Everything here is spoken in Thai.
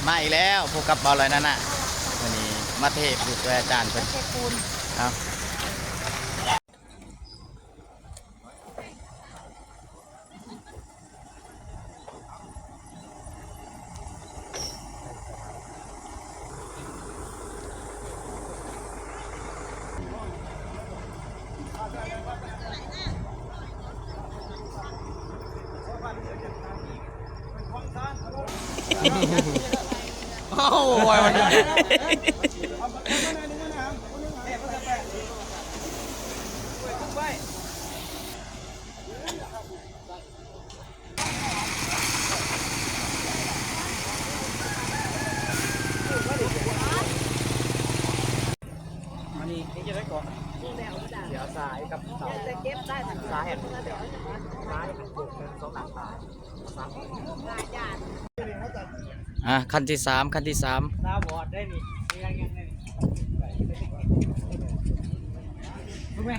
มาอีกแล้วพบกับบอลเลยนั่นน่ะวันนี้มาเทพอยู่ตัวอาจารย์เพิ่นเอาโอ้ยวันนี้อันนี้จะได้ก่อนเดี๋ยวสายกับเสาสายแห่งสายถูกเป็นสองหลังตายขั้นที่สามขั้นที่สามตาบอดได้นี่ยังไงรู้ไหม